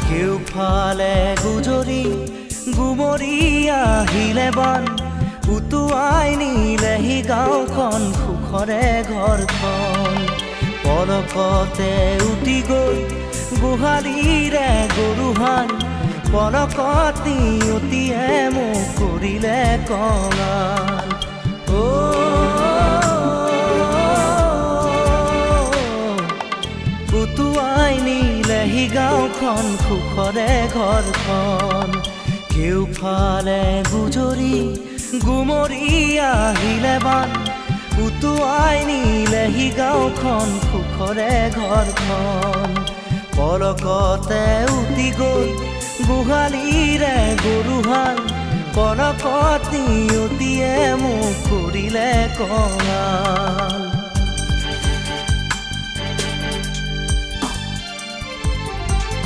কেউফালে গুজৰি গুমৰি আহিলে বান উটুৱাই নিলেহি গাঁওখন সুখৰে ঘৰখন পলকতে উটি গ'ল গোহালিৰে গৰুহাল পলকত নিয়তিয়ে মোক কৰিলে কঙাল উটুৱাই নিলেহি গাঁওখন সুখৰে ঘৰখন কেউফালে গুজৰি গুমৰি আহিলে বান উটুৱাই নিলেহি গাঁওখন সুখৰে ঘৰখন পলকতে উটি গ'ল গোহালিৰে গৰুহাল পলকত নিয়তিয়ে মোক কৰিলে কঙাল